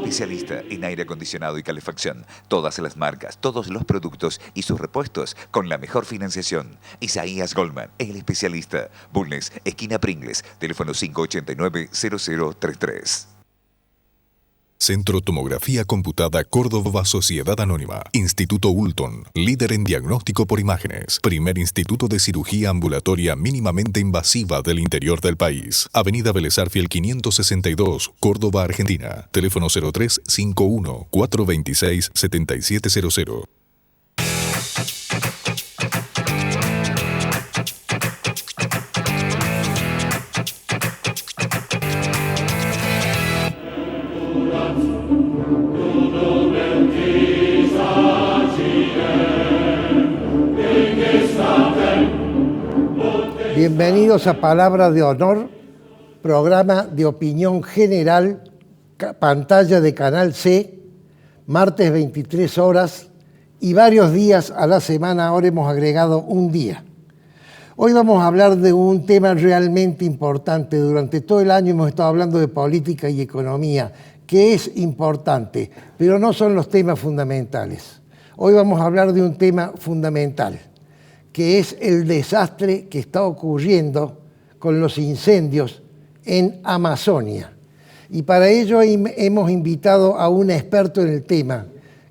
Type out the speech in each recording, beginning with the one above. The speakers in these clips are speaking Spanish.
Especialista en aire acondicionado y calefacción, todas las marcas, todos los productos y sus repuestos con la mejor financiación. Isaías Goldman, el especialista. Bulnes, esquina Pringles, teléfono 589-0033. Centro Tomografía Computada Córdoba Sociedad Anónima. Instituto Ulton, líder en diagnóstico por imágenes. Primer instituto de cirugía ambulatoria mínimamente invasiva del interior del país. Avenida Vélez Arfiel 562, Córdoba, Argentina. Teléfono 0351-426-7700. Bienvenidos a Palabra de Honor, programa de opinión general, pantalla de Canal C, martes 23 horas y varios días a la semana. Ahora hemos agregado un día. Hoy vamos a hablar de un tema realmente importante. Durante todo el año hemos estado hablando de política y economía, que es importante, pero no son los temas fundamentales. Hoy vamos a hablar de un tema fundamental, que es el desastre que está ocurriendo con los incendios en Amazonia. Y para ello hemos invitado a un experto en el tema,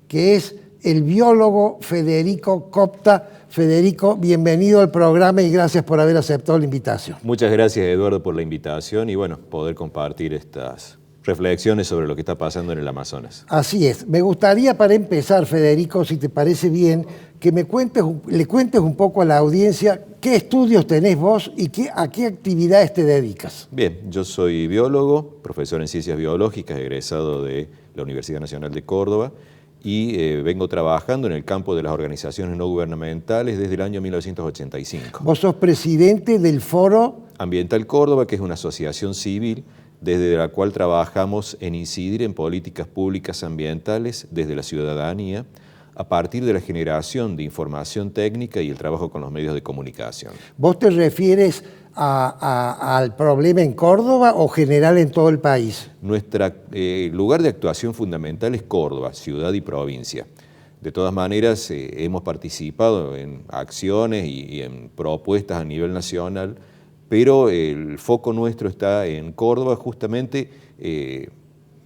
que es el biólogo Federico Copta. Federico, bienvenido al programa y gracias por haber aceptado la invitación. Muchas gracias, Eduardo, por la invitación y bueno, poder compartir estas reflexiones sobre lo que está pasando en el Amazonas. Así es. Me gustaría, para empezar, Federico, si te parece bien, que le cuentes un poco a la audiencia qué estudios tenés vos y a qué actividades te dedicas. Bien, yo soy biólogo, profesor en ciencias biológicas, egresado de la Universidad Nacional de Córdoba y vengo trabajando en el campo de las organizaciones no gubernamentales desde el año 1985. Vos sos presidente del Foro Ambiental Córdoba, que es una asociación civil desde la cual trabajamos en incidir en políticas públicas ambientales desde la ciudadanía, a partir de la generación de información técnica y el trabajo con los medios de comunicación. ¿Vos te refieres al problema en Córdoba o general en todo el país? Nuestro lugar de actuación fundamental es Córdoba, ciudad y provincia. De todas maneras, hemos participado en acciones y en propuestas a nivel nacional, pero el foco nuestro está en Córdoba justamente,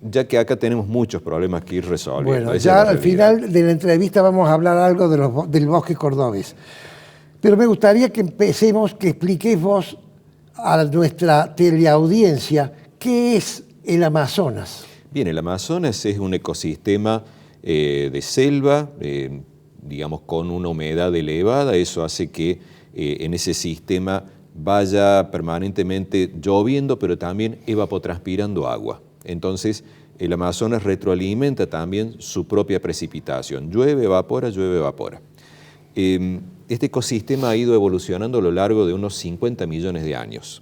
ya que acá tenemos muchos problemas que ir resolviendo. Bueno, ya al final de la entrevista vamos a hablar algo del bosque cordobés. Pero me gustaría que empecemos, que expliquéis vos a nuestra teleaudiencia qué es el Amazonas. Bien, el Amazonas es un ecosistema de selva, digamos con una humedad elevada. Eso hace que en ese sistema vaya permanentemente lloviendo, pero también evapotranspirando agua. Entonces, el Amazonas retroalimenta también su propia precipitación. Llueve, evapora, llueve, evapora. Este ecosistema ha ido evolucionando a lo largo de unos 50 millones de años.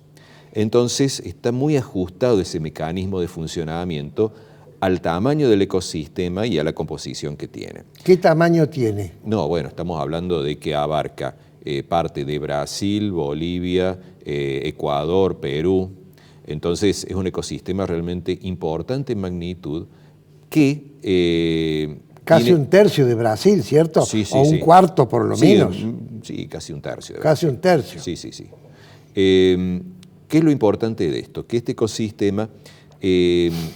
Entonces, está muy ajustado ese mecanismo de funcionamiento al tamaño del ecosistema y a la composición que tiene. ¿Qué tamaño tiene? No, bueno, estamos hablando de que abarca parte de Brasil, Bolivia, Ecuador, Perú. Entonces es un ecosistema realmente importante en magnitud que... Casi un tercio de Brasil, ¿cierto? Sí, sí, o un cuarto por lo menos. Sí, casi un tercio. Casi un tercio. Sí, sí, sí. ¿Qué es lo importante de esto? Que este ecosistema,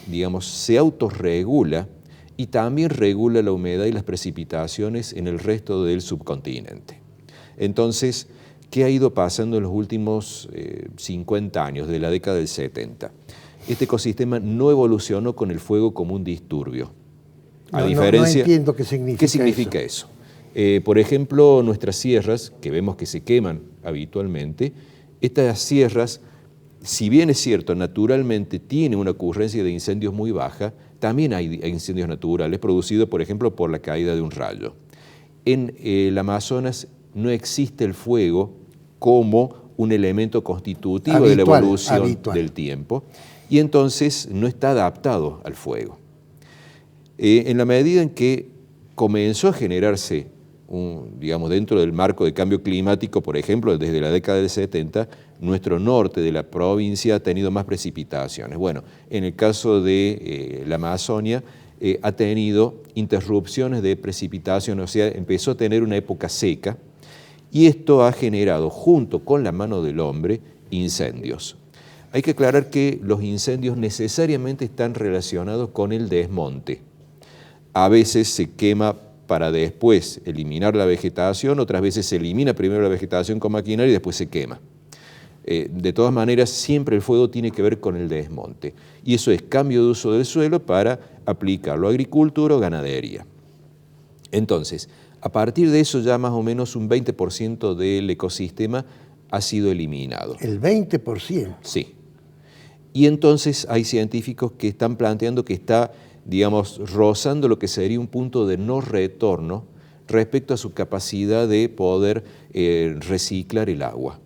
digamos, se autorregula y también regula la humedad y las precipitaciones en el resto del subcontinente. Entonces, ¿qué ha ido pasando en los últimos 50 años, de la década del 70? Este ecosistema no evolucionó con el fuego como un disturbio. No entiendo qué significa, ¿qué significa eso? Por ejemplo, nuestras sierras, que vemos que se queman habitualmente, estas sierras si bien es cierto, naturalmente tiene una ocurrencia de incendios muy baja, también hay incendios naturales producidos, por ejemplo, por la caída de un rayo. En el Amazonas no existe el fuego como un elemento constitutivo de la evolución del tiempo, y entonces no está adaptado al fuego. En la medida en que comenzó a generarse, digamos, dentro del marco de cambio climático, por ejemplo, desde la década del 70, nuestro norte de la provincia ha tenido más precipitaciones. Bueno, en el caso de la Amazonia, ha tenido interrupciones de precipitación, o sea, empezó a tener una época seca, y esto ha generado, junto con la mano del hombre, incendios. Hay que aclarar que los incendios necesariamente están relacionados con el desmonte. A veces se quema para después eliminar la vegetación, otras veces se elimina primero la vegetación con maquinaria y después se quema. De todas maneras, siempre el fuego tiene que ver con el desmonte, y eso es cambio de uso del suelo para aplicarlo a agricultura o ganadería. Entonces, a partir de eso ya más o menos un 20% del ecosistema ha sido eliminado. ¿El 20%? Sí. Y entonces hay científicos que están planteando que está, digamos, rozando lo que sería un punto de no retorno respecto a su capacidad de poder reciclar el agua.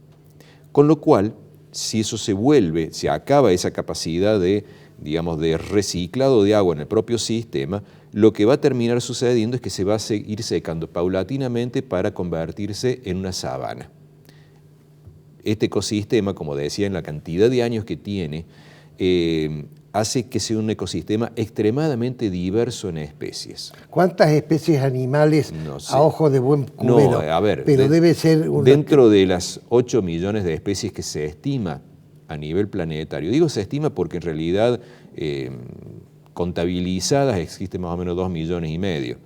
Con lo cual, si eso se acaba esa capacidad de, digamos, de reciclado de agua en el propio sistema, lo que va a terminar sucediendo es que se va a ir secando paulatinamente para convertirse en una sabana. Este ecosistema, como decía, en la cantidad de años que tiene, hace que sea un ecosistema extremadamente diverso en especies. ¿Cuántas especies animales a ojo de buen cubero? No, a ver, pero debe ser dentro de las 8 millones de especies que se estima a nivel planetario, digo se estima porque en realidad contabilizadas existen más o menos 2,5 millones,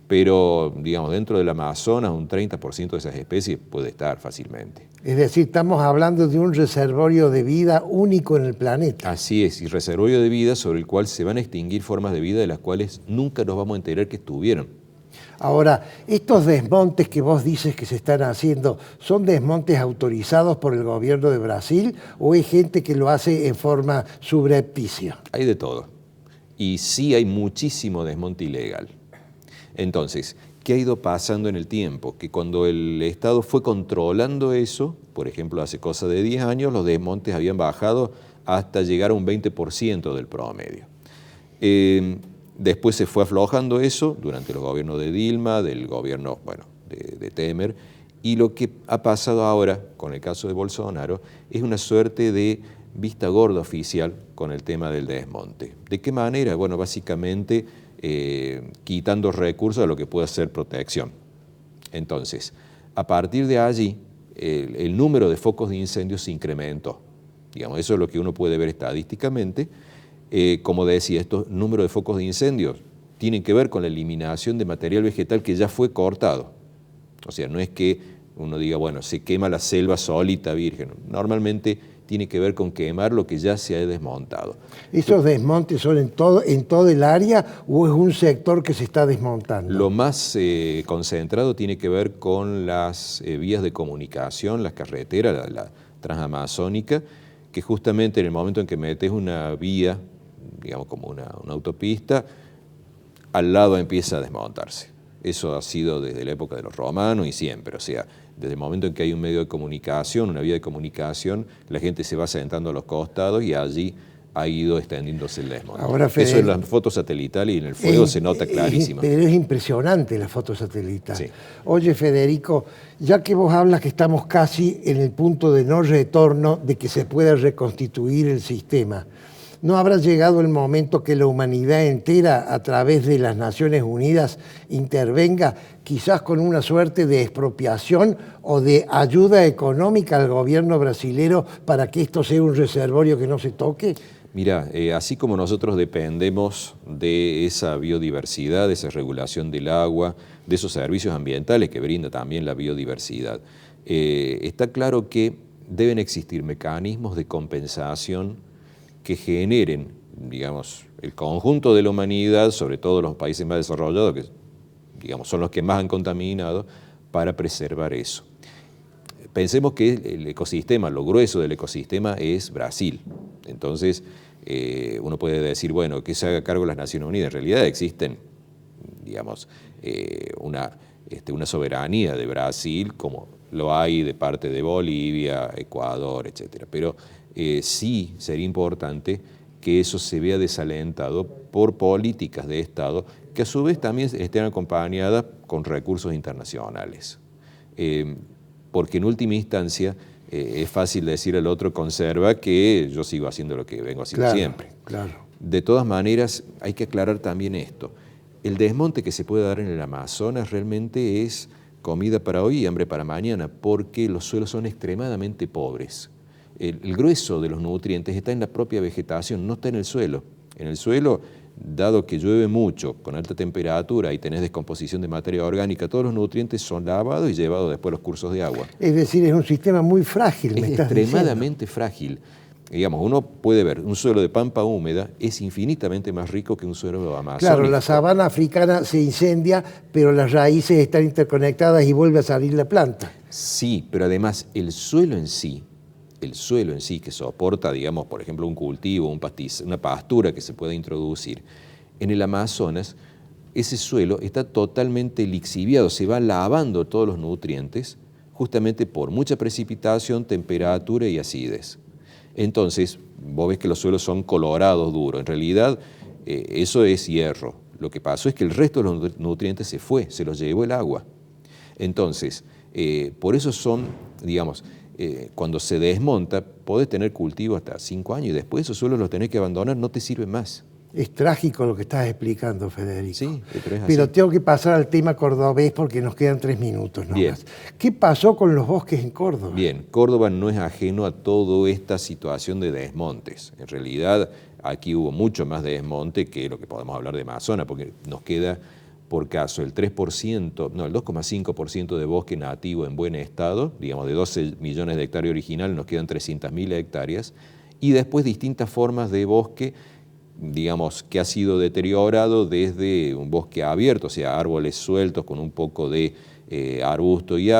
pero digamos dentro del Amazonas un 30% de esas especies puede estar fácilmente. Es decir, estamos hablando de un reservorio de vida único en el planeta. Así es, y reservorio de vida sobre el cual se van a extinguir formas de vida de las cuales nunca nos vamos a enterar que estuvieron. Ahora, estos desmontes que vos dices que se están haciendo, ¿son desmontes autorizados por el gobierno de Brasil o hay gente que lo hace en forma subrepticia? Hay de todo. Y sí hay muchísimo desmonte ilegal. Entonces, ¿qué ha ido pasando en el tiempo? Que cuando el Estado fue controlando eso, por ejemplo, hace cosa de 10 años, los desmontes habían bajado hasta llegar a un 20% del promedio. Después se fue aflojando eso durante los gobiernos de Dilma, del gobierno, bueno, de Temer, y lo que ha pasado ahora con el caso de Bolsonaro es una suerte de vista gorda oficial con el tema del desmonte. ¿De qué manera? Bueno, básicamente quitando recursos a lo que pueda ser protección. Entonces, a partir de allí, el número de focos de incendios se incrementó. Digamos, eso es lo que uno puede ver estadísticamente. Como decía, estos números de focos de incendios tienen que ver con la eliminación de material vegetal que ya fue cortado. O sea, no es que uno diga, bueno, se quema la selva solita virgen. Normalmente tiene que ver con quemar lo que ya se ha desmontado. ¿Esos desmontes son en todo el área o es un sector que se está desmontando? Lo más concentrado tiene que ver con las vías de comunicación, las carreteras, la transamazónica, que justamente en el momento en que metes una vía, digamos como una autopista, al lado empieza a desmontarse. Eso ha sido desde la época de los romanos y siempre, o sea, desde el momento en que hay un medio de comunicación, una vía de comunicación, la gente se va sentando a los costados y allí ha ido extendiéndose el desmonte. Ahora, Federico, eso en las fotos satelitales y en el fuego se nota clarísimo. Pero es impresionante la foto satelital. Sí. Oye, Federico, ya que vos hablas que estamos casi en el punto de no retorno de que se pueda reconstituir el sistema, ¿no habrá llegado el momento que la humanidad entera, a través de las Naciones Unidas, intervenga, quizás con una suerte de expropiación o de ayuda económica al gobierno brasilero para que esto sea un reservorio que no se toque? Mira, así como nosotros dependemos de esa biodiversidad, de esa regulación del agua, de esos servicios ambientales que brinda también la biodiversidad, está claro que deben existir mecanismos de compensación que generen, digamos, el conjunto de la humanidad, sobre todo los países más desarrollados, que digamos, son los que más han contaminado, para preservar eso. pensemos que el ecosistema, lo grueso del ecosistema es Brasil. Entonces, uno puede decir, bueno, que se haga cargo las Naciones Unidas. En realidad existen, digamos, una soberanía de Brasil, como lo hay de parte de Bolivia, Ecuador, etc. Pero sí sería importante que eso se vea desalentado por políticas de Estado que a su vez también estén acompañadas con recursos internacionales. Porque en última instancia es fácil decir al otro conserva que yo sigo haciendo lo que vengo haciendo siempre. Claro. De todas maneras, hay que aclarar también esto. El desmonte que se puede dar en el Amazonas realmente es comida para hoy y hambre para mañana, porque los suelos son extremadamente pobres. El grueso de los nutrientes está en la propia vegetación, no está en el suelo. En el suelo, dado que llueve mucho, con alta temperatura y tenés descomposición de materia orgánica, todos los nutrientes son lavados y llevados después a los cursos de agua. Es decir, es un sistema muy frágil, me estás diciendo. Extremadamente frágil. Digamos, uno puede ver, un suelo de pampa húmeda es infinitamente más rico que un suelo amazónico. Claro, la sabana africana se incendia, pero las raíces están interconectadas y vuelve a salir la planta. Sí, pero además el suelo en sí que soporta, digamos, por ejemplo, un cultivo, una pastura que se pueda introducir, en el Amazonas, ese suelo está totalmente lixiviado, se va lavando todos los nutrientes, justamente por mucha precipitación, temperatura y acidez. Entonces, vos ves que los suelos son colorados, duros. En realidad, eso es hierro. Lo que pasó es que el resto de los nutrientes se los llevó el agua. Entonces, por eso son, digamos, cuando se desmonta, podés tener cultivo hasta 5 años y después esos suelos los tenés que abandonar, no te sirven más. Es trágico lo que estás explicando, Federico. Sí, pero es así. Pero tengo que pasar al tema cordobés porque nos quedan 3 minutos nomás. Bien. ¿Qué pasó con los bosques en Córdoba? Bien, Córdoba no es ajeno a toda esta situación de desmontes. En realidad, aquí hubo mucho más de desmonte que lo que podemos hablar de Amazonas, porque nos queda, por caso, el 2,5% de bosque nativo en buen estado, digamos, de 12 millones de hectáreas original, nos quedan 300.000 hectáreas, y después distintas formas de bosque, digamos, que ha sido deteriorado desde un bosque abierto, o sea, árboles sueltos con un poco de arbusto y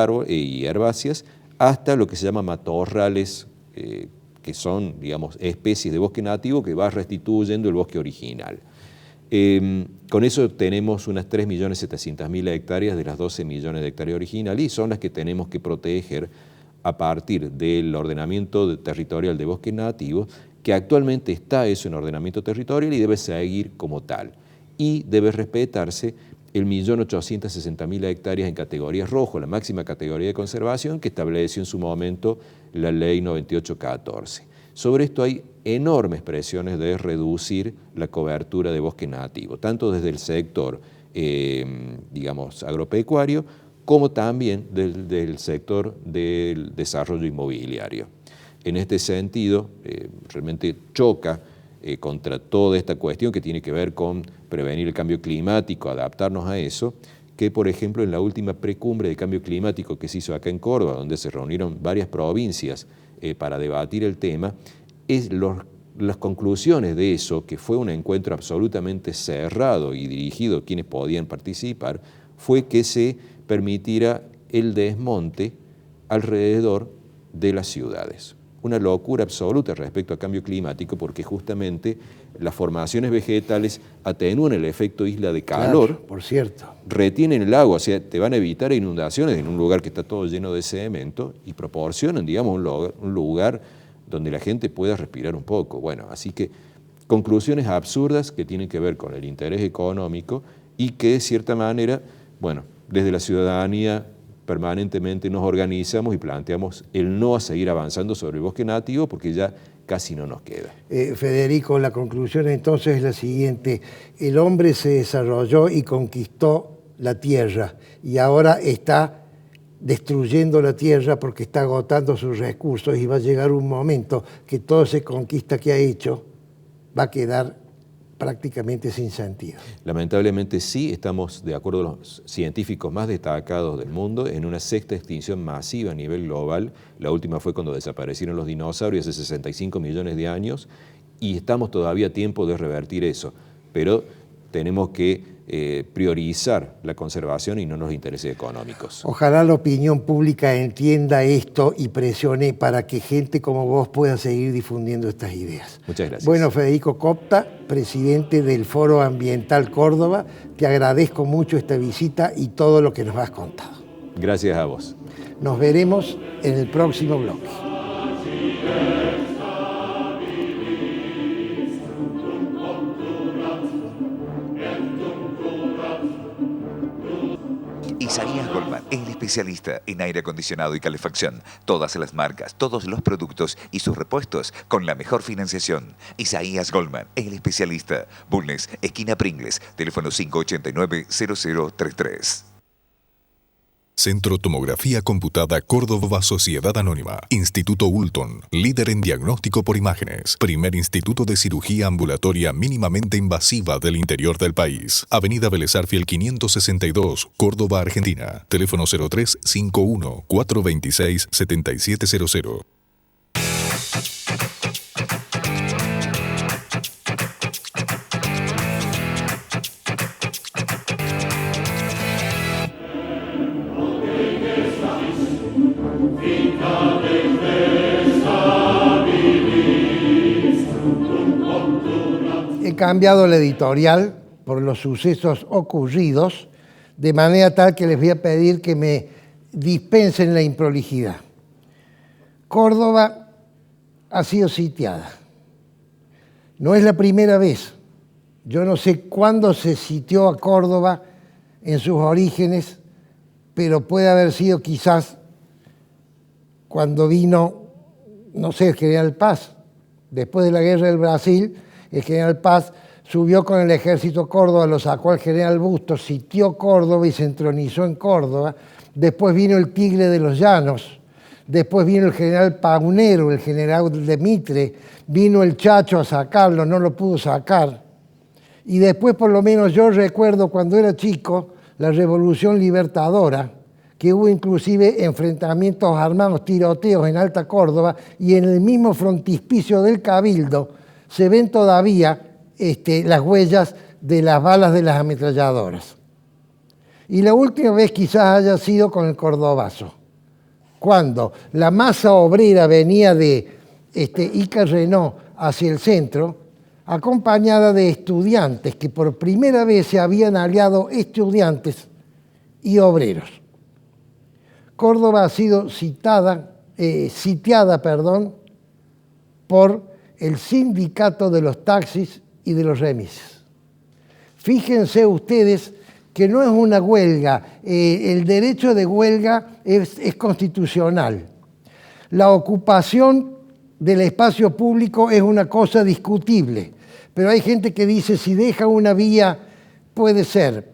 herbáceas, hasta lo que se llama matorrales, que son, digamos, especies de bosque nativo que va restituyendo el bosque original. Con eso tenemos unas 3.700.000 hectáreas de las 12 millones de hectáreas originales y son las que tenemos que proteger a partir del ordenamiento territorial de bosque nativo, que actualmente está eso en ordenamiento territorial y debe seguir como tal. Y debe respetarse el 1.860.000 hectáreas en categorías rojo, la máxima categoría de conservación que estableció en su momento la ley 9814. Sobre esto hay enormes presiones de reducir la cobertura de bosque nativo, tanto desde el sector, digamos, agropecuario, como también del sector del desarrollo inmobiliario. En este sentido, realmente choca contra toda esta cuestión que tiene que ver con prevenir el cambio climático, adaptarnos a eso, que por ejemplo en la última precumbre de cambio climático que se hizo acá en Córdoba, donde se reunieron varias provincias para debatir el tema, las conclusiones de eso, que fue un encuentro absolutamente cerrado y dirigido a quienes podían participar, fue que se permitiera el desmonte alrededor de las ciudades. Una locura absoluta respecto al cambio climático porque justamente las formaciones vegetales atenúan el efecto isla de calor, claro, por cierto, retienen el agua, o sea, te van a evitar inundaciones en un lugar que está todo lleno de cemento y proporcionan, digamos, un lugar donde la gente pueda respirar un poco. Bueno, así que conclusiones absurdas que tienen que ver con el interés económico y que de cierta manera, bueno, desde la ciudadanía permanentemente nos organizamos y planteamos el no a seguir avanzando sobre el bosque nativo porque ya casi no nos queda. Federico, la conclusión entonces es la siguiente. El hombre se desarrolló y conquistó la tierra y ahora está destruyendo la tierra porque está agotando sus recursos y va a llegar un momento que toda esa conquista que ha hecho va a quedar prácticamente sin sentido. Lamentablemente sí, estamos, de acuerdo a los científicos más destacados del mundo, en una sexta extinción masiva a nivel global. La última fue cuando desaparecieron los dinosaurios hace 65 millones de años y estamos todavía a tiempo de revertir eso, pero tenemos que priorizar la conservación y no los intereses económicos. Ojalá la opinión pública entienda esto y presione para que gente como vos pueda seguir difundiendo estas ideas. Muchas gracias. Bueno, Federico Copta, presidente del Foro Ambiental Córdoba, te agradezco mucho esta visita y todo lo que nos has contado. Gracias a vos. Nos veremos en el próximo bloque. Isaías Goldman, el especialista en aire acondicionado y calefacción. Todas las marcas, todos los productos y sus repuestos con la mejor financiación. Isaías Goldman, el especialista. Bulnes, esquina Pringles, teléfono 589-0033. Centro Tomografía Computada Córdoba Sociedad Anónima. Instituto Ulton, líder en diagnóstico por imágenes. Primer instituto de cirugía ambulatoria mínimamente invasiva del interior del país. Avenida Vélez Arfiel 562, Córdoba, Argentina. Teléfono 0351-426-7700. He cambiado la editorial por los sucesos ocurridos, de manera tal que les voy a pedir que me dispensen la improlijidad. Córdoba ha sido sitiada. No es la primera vez. Yo no sé cuándo se sitió a Córdoba en sus orígenes, pero puede haber sido quizás cuando vino, no sé, el general Paz. Después de la guerra del Brasil, el general Paz subió con el ejército a Córdoba, lo sacó al general Bustos, sitió Córdoba y se entronizó en Córdoba. Después vino el Tigre de los Llanos, después vino el general Paunero, el general de Mitre, vino el Chacho a sacarlo, no lo pudo sacar. Y después, por lo menos yo recuerdo cuando era chico, la Revolución Libertadora, que hubo inclusive enfrentamientos armados, tiroteos en Alta Córdoba, y en el mismo frontispicio del Cabildo se ven todavía las huellas de las balas de las ametralladoras. Y la última vez quizás haya sido con el Cordobazo, cuando la masa obrera venía de Ica Renault hacia el centro, acompañada de estudiantes, que por primera vez se habían aliado estudiantes y obreros. Córdoba ha sido sitiada por el sindicato de los taxis y de los remises. Fíjense ustedes que no es una huelga, el derecho de huelga es constitucional. La ocupación del espacio público es una cosa discutible, pero hay gente que dice si deja una vía puede ser.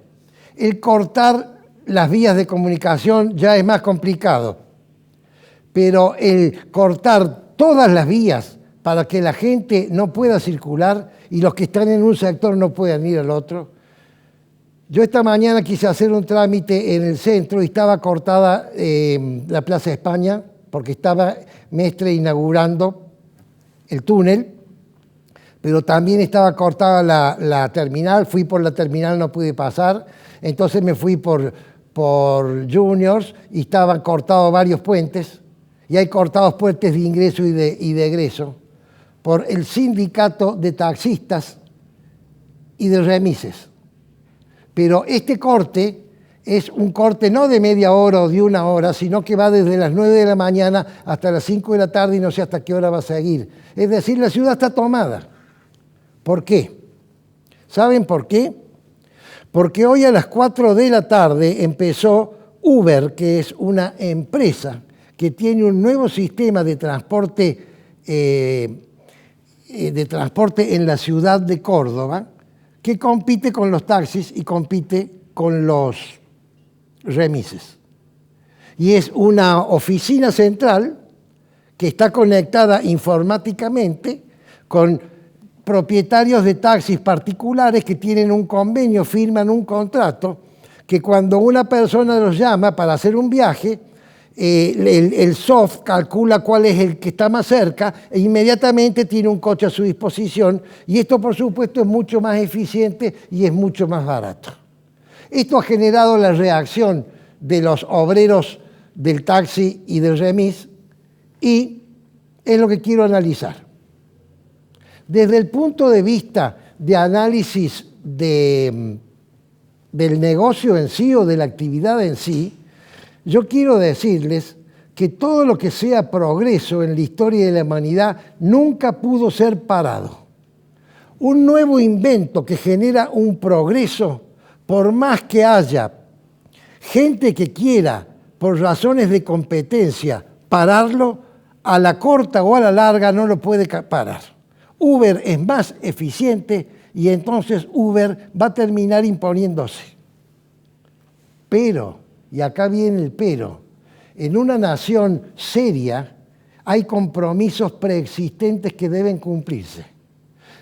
El cortar las vías de comunicación ya es más complicado, pero el cortar todas las vías para que la gente no pueda circular y los que están en un sector no puedan ir al otro. Yo esta mañana quise hacer un trámite en el centro y estaba cortada la Plaza España porque estaba Mestre inaugurando el túnel, pero también estaba cortada la terminal. Fui por la terminal, no pude pasar, entonces me fui por Juniors y estaban cortados varios puentes y hay cortados puentes de ingreso y de egreso por el sindicato de taxistas y de remises. Pero este corte es un corte no de media hora o de una hora, sino que va desde las 9 de la mañana hasta las 5 de la tarde y no sé hasta qué hora va a seguir. Es decir, la ciudad está tomada. ¿Por qué? ¿Saben por qué? Porque hoy a las 4 de la tarde empezó Uber, que es una empresa que tiene un nuevo sistema de transporte en la ciudad de Córdoba, que compite con los taxis y compite con los remises. Y es una oficina central que está conectada informáticamente con propietarios de taxis particulares que tienen un convenio, firman un contrato, que cuando una persona los llama para hacer un viaje, el soft calcula cuál es el que está más cerca e inmediatamente tiene un coche a su disposición, y esto por supuesto es mucho más eficiente y es mucho más barato. Esto ha generado la reacción de los obreros del taxi y del remis y es lo que quiero analizar. Desde el punto de vista de análisis del negocio en sí o de la actividad en sí, yo quiero decirles que todo lo que sea progreso en la historia de la humanidad nunca pudo ser parado. Un nuevo invento que genera un progreso, por más que haya gente que quiera, por razones de competencia, pararlo, a la corta o a la larga no lo puede parar. Uber es más eficiente y entonces Uber va a terminar imponiéndose. Pero, y acá viene el pero, en una nación seria hay compromisos preexistentes que deben cumplirse.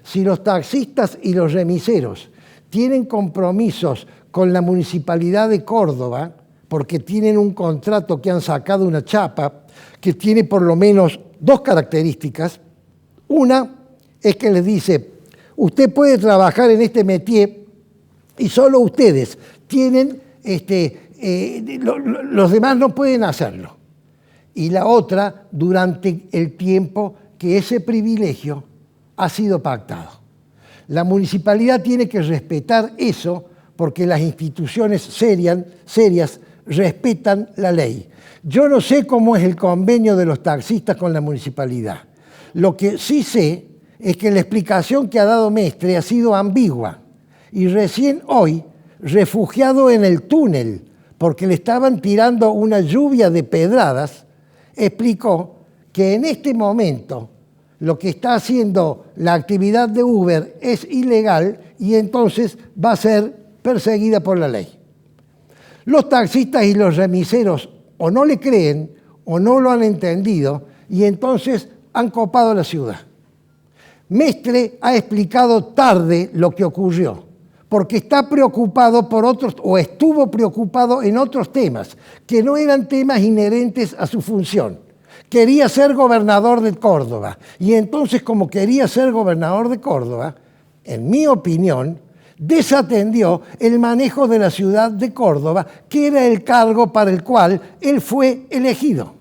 Si los taxistas y los remiseros tienen compromisos con la Municipalidad de Córdoba, porque tienen un contrato que han sacado una chapa que tiene por lo menos dos características. Una es que les dice, usted puede trabajar en este métier y solo ustedes tienen, los demás no pueden hacerlo. Y la otra, durante el tiempo que ese privilegio ha sido pactado. La municipalidad tiene que respetar eso porque las instituciones serias respetan la ley. Yo no sé cómo es el convenio de los taxistas con la municipalidad. Lo que sí sé es que la explicación que ha dado Mestre ha sido ambigua. Y recién hoy, refugiado en el túnel, porque le estaban tirando una lluvia de pedradas, explicó que en este momento lo que está haciendo la actividad de Uber es ilegal y entonces va a ser perseguida por la ley. Los taxistas y los remiseros o no le creen o no lo han entendido y entonces han copado la ciudad. Mestre ha explicado tarde lo que ocurrió, porque está preocupado por otros, o estuvo preocupado en otros temas, que no eran temas inherentes a su función. Quería ser gobernador de Córdoba, y entonces como quería ser gobernador de Córdoba, en mi opinión, desatendió el manejo de la ciudad de Córdoba, que era el cargo para el cual él fue elegido.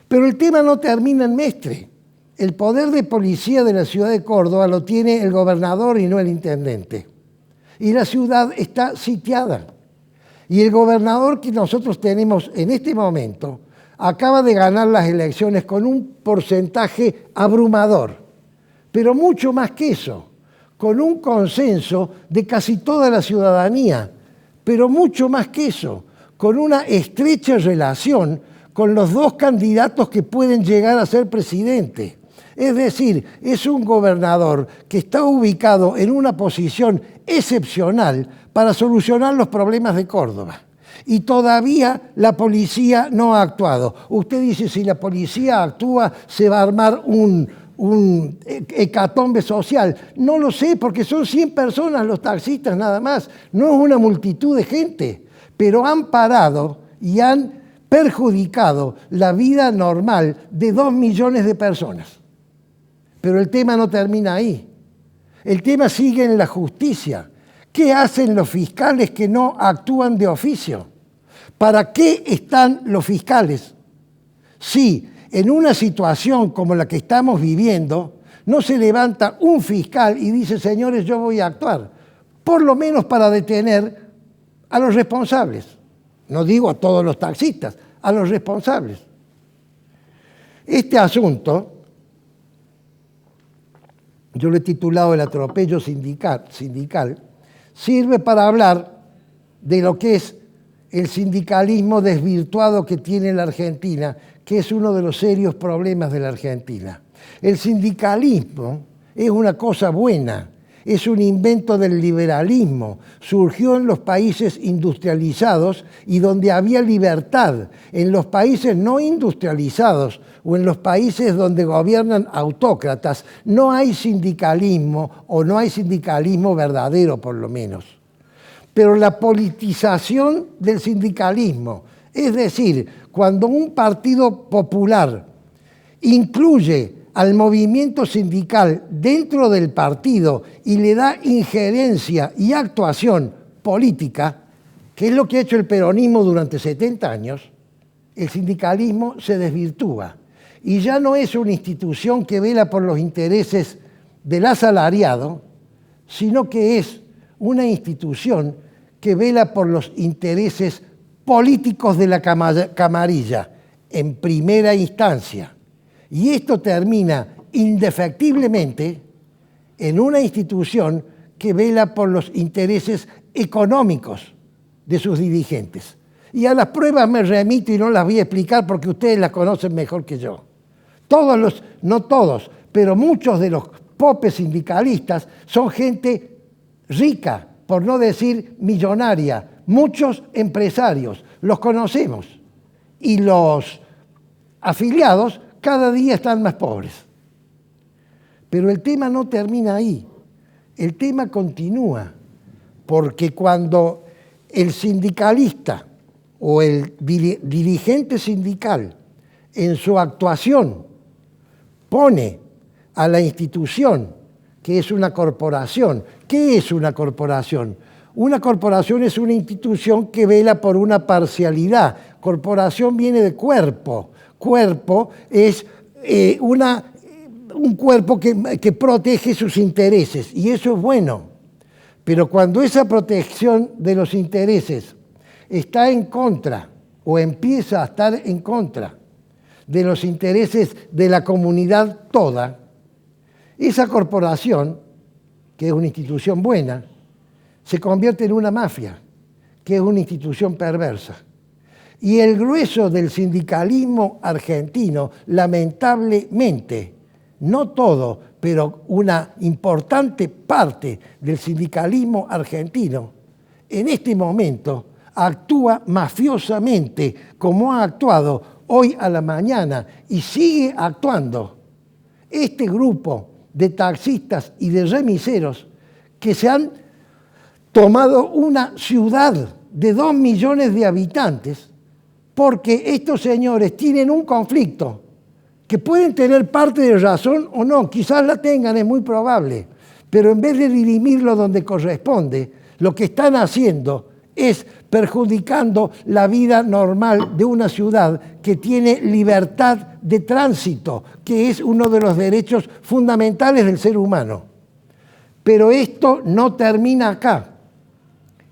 Pero el tema no termina en Mestre. El poder de policía de la ciudad de Córdoba lo tiene el gobernador y no el intendente. Y la ciudad está sitiada. Y el gobernador que nosotros tenemos en este momento acaba de ganar las elecciones con un porcentaje abrumador. Pero mucho más que eso, con un consenso de casi toda la ciudadanía. Pero mucho más que eso, con una estrecha relación con los dos candidatos que pueden llegar a ser presidente. Es decir, es un gobernador que está ubicado en una posición excepcional para solucionar los problemas de Córdoba. Y todavía la policía no ha actuado. Usted dice, si la policía actúa, se va a armar un hecatombe social. No lo sé, porque son 100 personas los taxistas nada más. No es una multitud de gente. Pero han parado y han perjudicado la vida normal de 2 millones de personas. Pero el tema no termina ahí. El tema sigue en la justicia. ¿Qué hacen los fiscales que no actúan de oficio? ¿Para qué están los fiscales? Si en una situación como la que estamos viviendo, no se levanta un fiscal y dice, señores, yo voy a actuar, por lo menos para detener a los responsables. No digo a todos los taxistas, a los responsables. Este asunto, yo lo he titulado El atropello sindical, sirve para hablar de lo que es el sindicalismo desvirtuado que tiene la Argentina, que es uno de los serios problemas de la Argentina. El sindicalismo es una cosa buena, es un invento del liberalismo, surgió en los países industrializados y donde había libertad. En los países no industrializados o en los países donde gobiernan autócratas, no hay sindicalismo o no hay sindicalismo verdadero por lo menos. Pero la politización del sindicalismo, es decir, cuando un partido popular incluye al movimiento sindical dentro del partido y le da injerencia y actuación política, que es lo que ha hecho el peronismo durante 70 años, el sindicalismo se desvirtúa y ya no es una institución que vela por los intereses del asalariado, sino que es una institución que vela por los intereses políticos de la camarilla en primera instancia. Y esto termina indefectiblemente en una institución que vela por los intereses económicos de sus dirigentes. Y a las pruebas me remito y no las voy a explicar porque ustedes las conocen mejor que yo. No todos, pero muchos de los popes sindicalistas son gente rica, por no decir millonaria, muchos empresarios, los conocemos. Y los afiliados cada día están más pobres. Pero el tema no termina ahí, el tema continúa, porque cuando el sindicalista o el dirigente sindical en su actuación pone a la institución, que es una corporación. ¿Qué es una corporación? Una corporación es una institución que vela por una parcialidad. Corporación viene de cuerpo. Cuerpo es un cuerpo que protege sus intereses, y eso es bueno. Pero cuando esa protección de los intereses está en contra o empieza a estar en contra de los intereses de la comunidad toda, esa corporación, que es una institución buena, se convierte en una mafia, que es una institución perversa. Y el grueso del sindicalismo argentino, lamentablemente, no todo, pero una importante parte del sindicalismo argentino, en este momento actúa mafiosamente, como ha actuado hoy a la mañana y sigue actuando este grupo de taxistas y de remiseros que se han tomado una ciudad de 2 millones de habitantes porque estos señores tienen un conflicto que pueden tener parte de razón o no, quizás la tengan, es muy probable, pero en vez de dirimirlo donde corresponde, lo que están haciendo es perjudicando la vida normal de una ciudad que tiene libertad de tránsito, que es uno de los derechos fundamentales del ser humano. Pero esto no termina acá.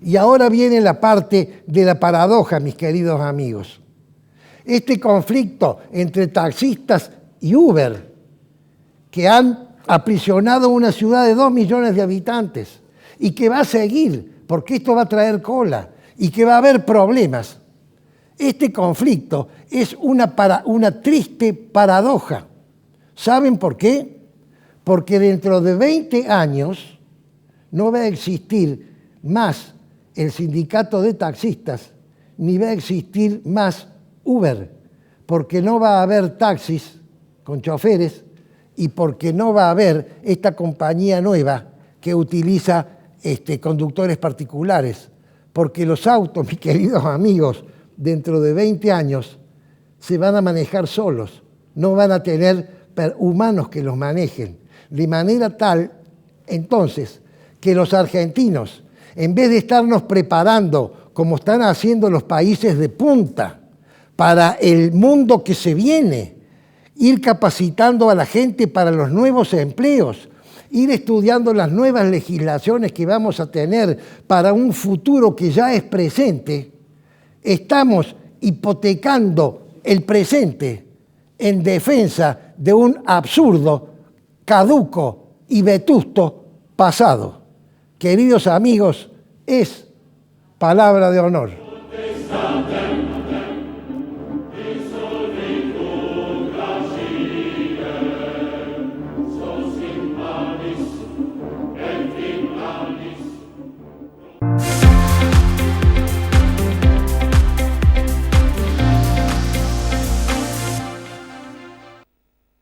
Y ahora viene la parte de la paradoja, mis queridos amigos. Este conflicto entre taxistas y Uber, que han aprisionado una ciudad de 2 millones de habitantes y que va a seguir, porque esto va a traer cola y que va a haber problemas. Este conflicto es una triste paradoja. ¿Saben por qué? Porque dentro de 20 años no va a existir más el sindicato de taxistas, ni va a existir más Uber, porque no va a haber taxis con choferes y porque no va a haber esta compañía nueva que utiliza conductores particulares, porque los autos, mis queridos amigos, dentro de 20 años se van a manejar solos, no van a tener humanos que los manejen, de manera tal, entonces, que los argentinos, en vez de estarnos preparando, como están haciendo los países de punta, para el mundo que se viene, ir capacitando a la gente para los nuevos empleos, ir estudiando las nuevas legislaciones que vamos a tener para un futuro que ya es presente, estamos hipotecando el presente en defensa de un absurdo, caduco y vetusto pasado. Queridos amigos, es palabra de honor.